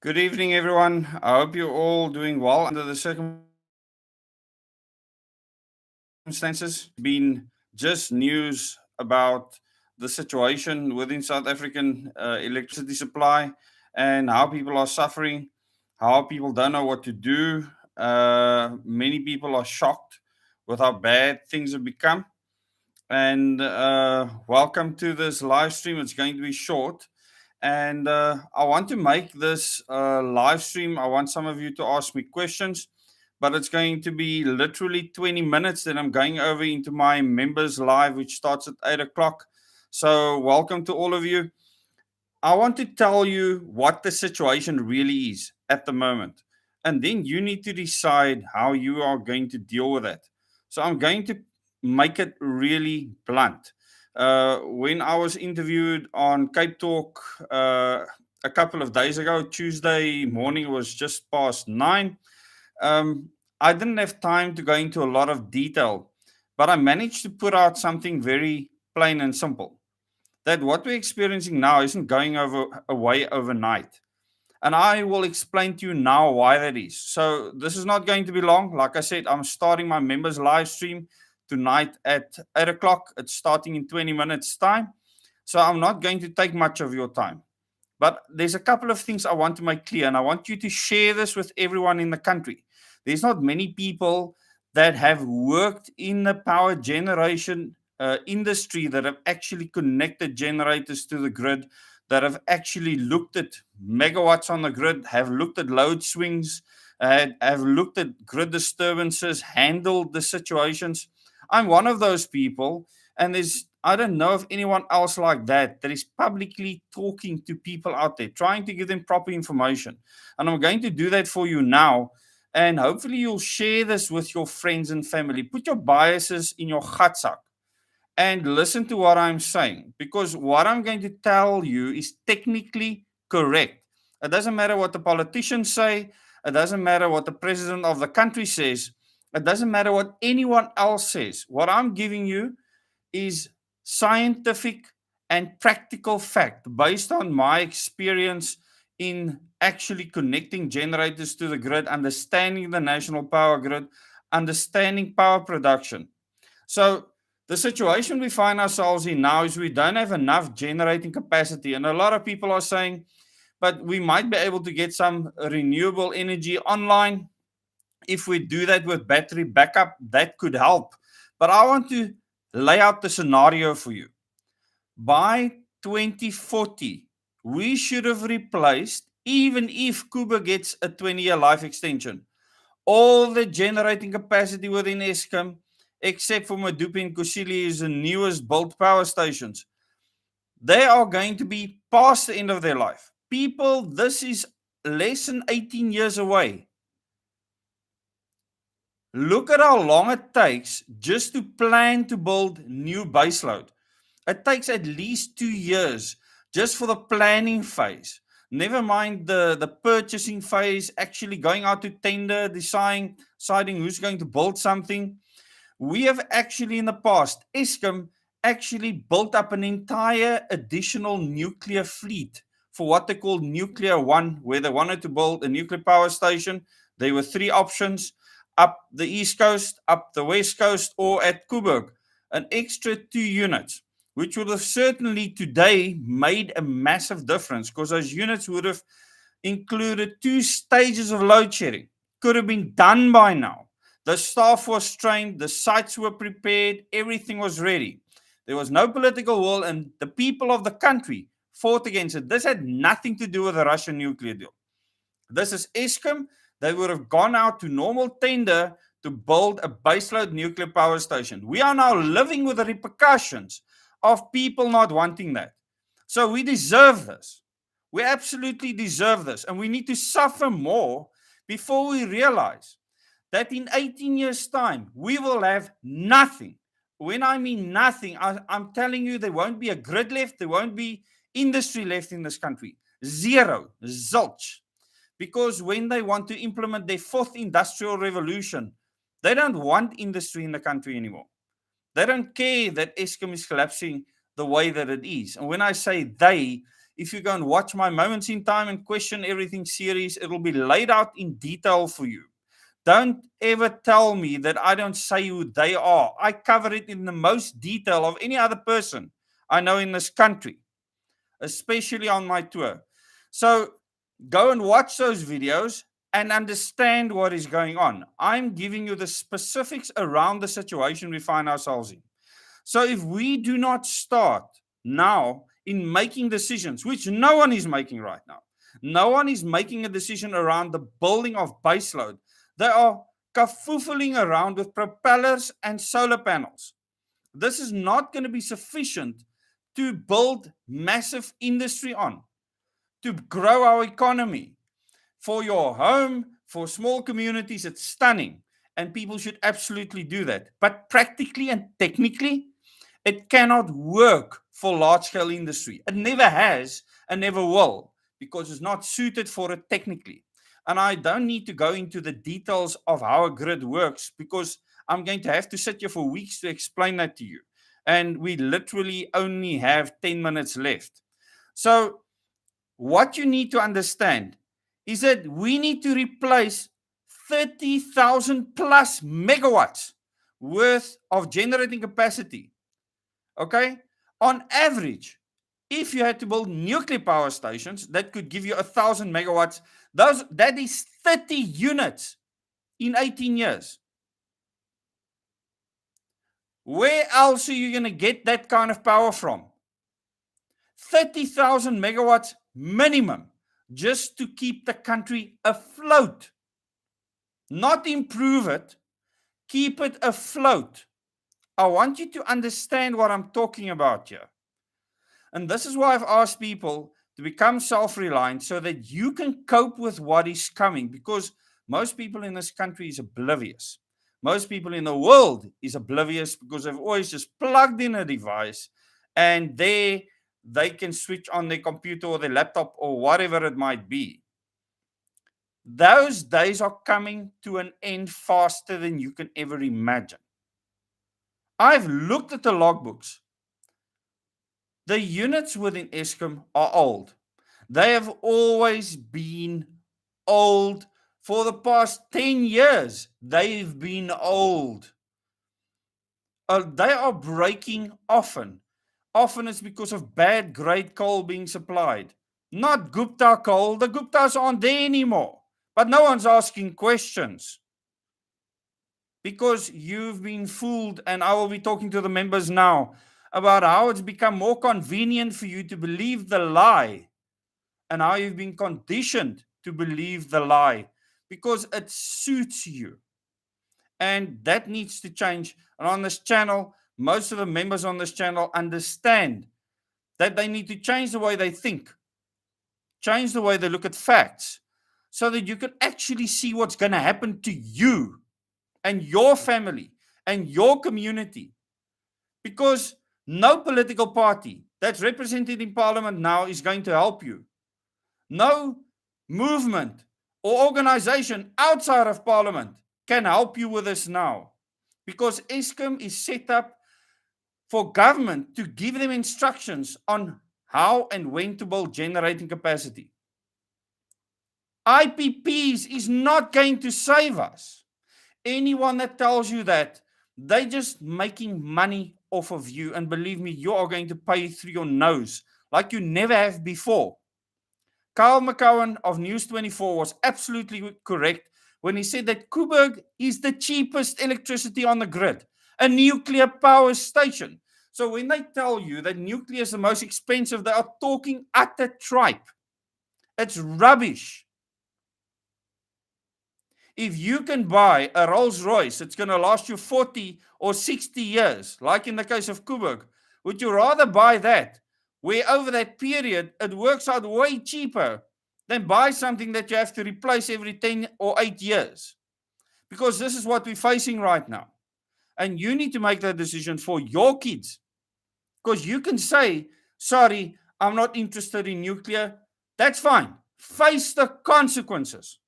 Good evening, everyone. I hope you're all doing well under the circumstances. Been just news about the situation within South African electricity supply and how people are suffering, how people don't know what to do. Many people are shocked with how bad things have become. And welcome to this live stream. It's going to be short. And I want to make this live stream. I want some of you to ask me questions, but it's going to be literally 20 minutes. Then I'm going over into my members live, which starts at 8 o'clock. So, welcome to all of you. I want to tell you what the situation really is at the moment. And then you need to decide how you are going to deal with it. So I'm going to make it really blunt. When I was interviewed on Cape Talk a couple of days ago, Tuesday morning, it was just past 9. Um, I didn't have time to go into a lot of detail, but I managed to put out something very plain and simple that what we're experiencing now isn't going away overnight. And I will explain to you now why that is. So this is not going to be long. Like I said, I'm starting my members live stream tonight at 8 o'clock. It's starting in 20 minutes time. So I'm not going to take much of your time. But there's a couple of things I want to make clear, and I want you to share this with everyone in the country. There's not many people that have worked in the power generation industry that have actually connected generators to the grid, that have actually looked at megawatts on the grid, have looked at load swings, have looked at grid disturbances, handled the situations. I'm one of those people, and I don't know of anyone else like that is publicly talking to people out there, trying to give them proper information. And I'm going to do that for you now. And hopefully you'll share this with your friends and family. Put your biases in your gatsak and listen to what I'm saying, because what I'm going to tell you is technically correct. It doesn't matter what the politicians say. It doesn't matter what the president of the country says. It doesn't matter what anyone else says. What I'm giving you is scientific and practical fact based on my experience in actually connecting generators to the grid, understanding the national power grid, understanding power production. So the situation we find ourselves in now is we don't have enough generating capacity. And a lot of people are saying, but we might be able to get some renewable energy online. If we do that with battery backup, that could help. But I want to lay out the scenario for you. By 2040, we should have replaced, even if Kuba gets a 20-year life extension, all the generating capacity within Eskom, except for Medupi and Kusile, is the newest built power stations. They are going to be past the end of their life. People, this is less than 18 years away. Look at how long it takes just to plan to build new baseload. It takes at least 2 years just for the planning phase. Never mind the purchasing phase, actually going out to tender, deciding who's going to build something. We have actually in the past, Eskom actually built up an entire additional nuclear fleet for what they call Nuclear One, where they wanted to build a nuclear power station. There were 3 options: up the east coast, up the west coast, or at Kuburg. An extra 2 units, which would have certainly today made a massive difference, because those units would have included 2 stages of load shedding. Could have been done by now. The staff was trained, the sites were prepared, everything was ready. There was no political will, and the people of the country fought against it. This had nothing to do with the Russian nuclear deal. This is Eskom. They would have gone out to normal tender to build a baseload nuclear power station. We are now living with the repercussions of people not wanting that. So we deserve this. We absolutely deserve this. And we need to suffer more before we realize that in 18 years' time, we will have nothing. When I mean nothing, I'm telling you, there won't be a grid left. There won't be industry left in this country. Zero. Zilch. Because when they want to implement their 4th industrial revolution, they don't want industry in the country anymore. They don't care that Eskom is collapsing the way that it is. And when I say they, if you go and watch my Moments in Time and Question Everything series, it'll be laid out in detail for you. Don't ever tell me that I don't say who they are. I cover it in the most detail of any other person I know in this country, especially on my tour. So go and watch those videos and understand what is going on. I'm giving you the specifics around the situation we find ourselves in. So if we do not start now in making decisions, which no one is making right now, no one is making a decision around the building of baseload. They are kafoofling around with propellers and solar panels. This is not going to be sufficient to build massive industry on, to grow our economy. For your home, for small communities, it's stunning. And people should absolutely do that. But practically and technically, it cannot work for large-scale industry. It never has and never will, because it's not suited for it technically. And I don't need to go into the details of how a grid works, because I'm going to have to sit here for weeks to explain that to you. And we literally only have 10 minutes left. So what you need to understand is that we need to replace 30,000 plus megawatts worth of generating capacity. Okay? On average, if you had to build nuclear power stations that could give you 1,000 megawatts, that is 30 units in 18 years. Where else are you going to get that kind of power from? 30,000 megawatts minimum, just to keep the country afloat. Not improve it, keep it afloat. I want you to understand what I'm talking about here. And this is why I've asked people to become self-reliant, so that you can cope with what is coming, because most people in this country is oblivious. Most people in the world is oblivious, because they've always just plugged in a device and they can switch on their computer or their laptop or whatever it might be. Those days are coming to an end faster than you can ever imagine. I've looked at the logbooks. The units within Eskom are old. They have always been old. For the past 10 years, they've been old. They are breaking often. Often it's because of bad grade coal being supplied. Not Gupta coal. The Guptas aren't there anymore. But no one's asking questions, because you've been fooled. And I will be talking to the members now about how it's become more convenient for you to believe the lie, and how you've been conditioned to believe the lie because it suits you. And that needs to change. And on this channel, most of the members on this channel understand that they need to change the way they think, change the way they look at facts, so that you can actually see what's going to happen to you and your family and your community. Because no political party that's represented in parliament now is going to help you. No movement or organization outside of parliament can help you with this now. Because Eskom is set up for government to give them instructions on how and when to build generating capacity. IPPs is not going to save us. Anyone that tells you that, they're just making money off of you. And believe me, you are going to pay through your nose like you never have before. Carl McCowan of News 24 was absolutely correct when he said that Koeberg is the cheapest electricity on the grid, a nuclear power station. So when they tell you that nuclear is the most expensive, they are talking utter tripe. It's rubbish. If you can buy a Rolls Royce, it's going to last you 40 or 60 years, like in the case of Koeberg, would you rather buy that, where over that period it works out way cheaper, than buy something that you have to replace every 10 or 8 years? Because this is what we're facing right now. And you need to make that decision for your kids. Because you can say, sorry, I'm not interested in nuclear. That's fine. Face the consequences.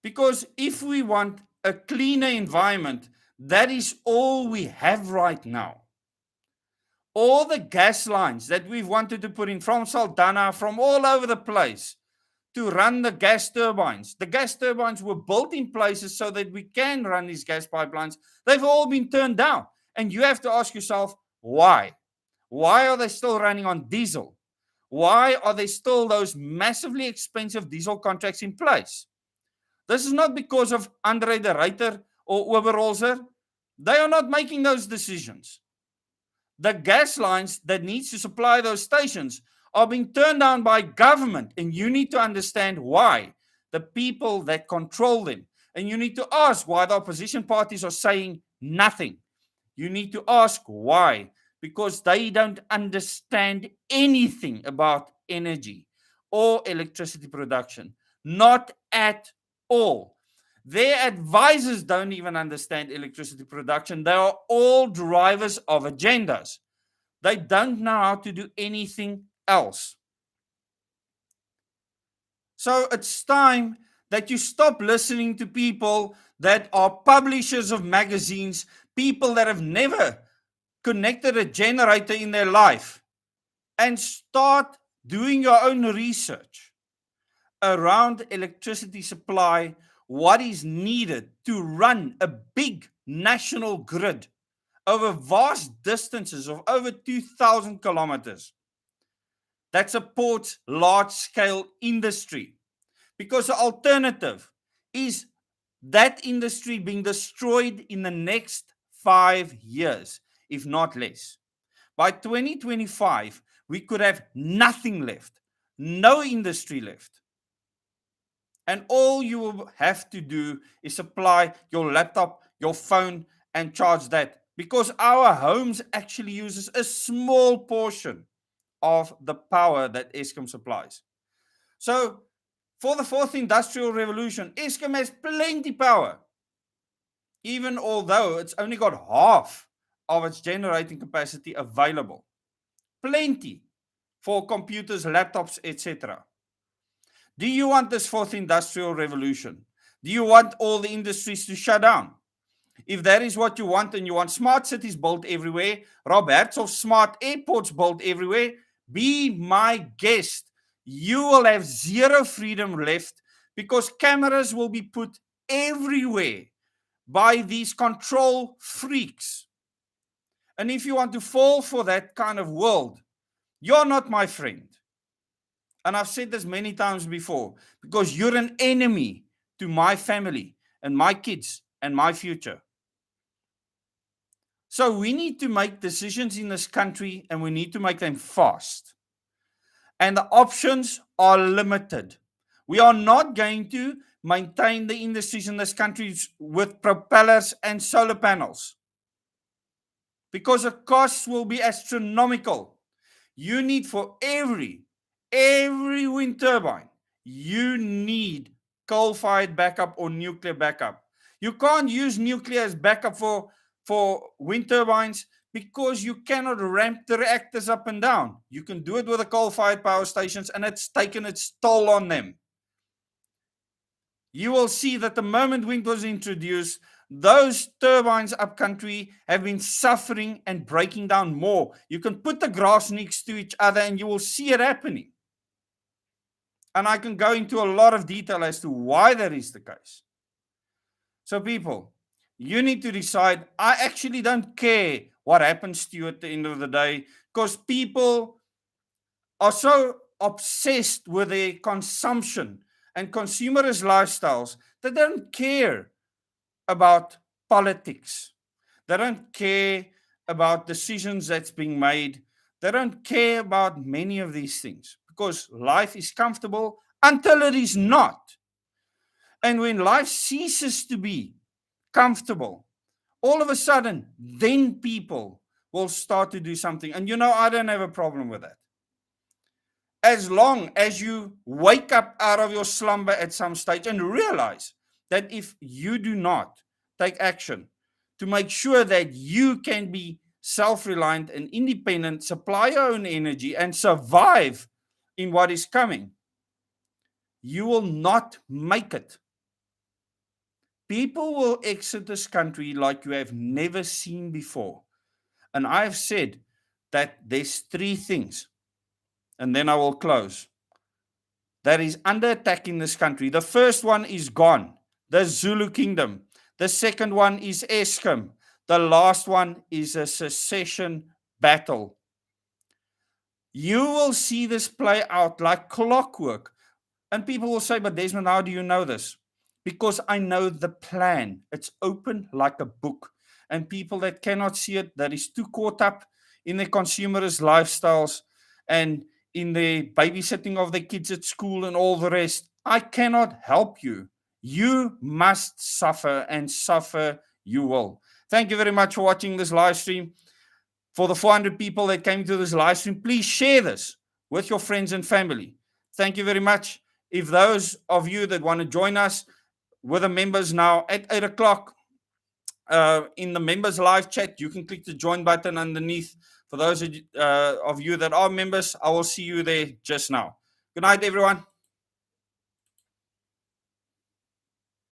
Because if we want a cleaner environment, that is all we have right now. All the gas lines that we've wanted to put in from Saldanha, from all over the place, to run the gas turbines. The gas turbines were built in places so that we can run these gas pipelines. They've all been turned down. And you have to ask yourself, why? Why are they still running on diesel? Why are there still those massively expensive diesel contracts in place? This is not because of Andre de Ruyter or Oberholzer. They are not making those decisions. The gas lines that needs to supply those stations are being turned down by government, and you need to understand why. The people that control them. And you need to ask why the opposition parties are saying nothing. You need to ask why, because they don't understand anything about energy or electricity production. Not at all. Their advisors don't even understand electricity production. They are all drivers of agendas. They don't know how to do anything else. So it's time that you stop listening to people that are publishers of magazines, people that have never connected a generator in their life, and start doing your own research around electricity supply, what is needed to run a big national grid over vast distances of over 2,000 kilometers that supports large-scale industry. Because the alternative is that industry being destroyed in the next 5 years, if not less. By 2025, we could have nothing left, no industry left. And all you will have to do is supply your laptop, your phone, and charge that. Because our homes actually uses a small portion of the power that Eskom supplies. So, for the fourth industrial revolution, Eskom has plenty power. Even although it's only got half of its generating capacity available. Plenty for computers, laptops, etc. Do you want this fourth industrial revolution? Do you want all the industries to shut down? If that is what you want, and you want smart cities built everywhere, Rob Hertzog's smart airports built everywhere, be my guest. You will have zero freedom left because cameras will be put everywhere by these control freaks. And if you want to fall for that kind of world, you're not my friend. And I've said this many times before, because you're an enemy to my family and my kids and my future. So we need to make decisions in this country, and we need to make them fast. And the options are limited. We are not going to maintain the industries in this country with propellers and solar panels, because the costs will be astronomical. You need for every wind turbine, you need coal-fired backup or nuclear backup. You can't use nuclear as backup for wind turbines because you cannot ramp the reactors up and down. You can do it with the coal-fired power stations, and it's taken its toll on them. You will see that the moment wind was introduced, those turbines upcountry have been suffering and breaking down more. You can put the graphs next to each other and you will see it happening. And I can go into a lot of detail as to why that is the case. So people, you need to decide. I actually don't care what happens to you at the end of the day, because people are so obsessed with their consumption and consumerist lifestyles that they don't care about politics. They don't care about decisions that's being made. They don't care about many of these things, because life is comfortable until it is not. And when life ceases to be comfortable, all of a sudden, then people will start to do something. And I don't have a problem with that. As long as you wake up out of your slumber at some stage and realize that if you do not take action to make sure that you can be self-reliant and independent, supply your own energy, and survive in what is coming, you will not make it. People will exit this country like you have never seen before. And I have said, that there's three things, and then I will close, that is under attack in this country. The first one is gone, the Zulu Kingdom. The second one is Eskom. The last one is a secession battle. You will see this play out like clockwork. And people will say, but Desmond, how do you know this? Because I know the plan. It's open like a book. And people that cannot see it, that is too caught up in their consumerist lifestyles and in the babysitting of their kids at school and all the rest, I cannot help you. You must suffer, and suffer you will. Thank you very much for watching this live stream. For the 400 people that came to this live stream, please share this with your friends and family. Thank you very much. If those of you that want to join us with the members now at 8 o'clock in the members live chat, you can click the join button underneath. For those of you that are members, I will see you there just now. Good night, everyone.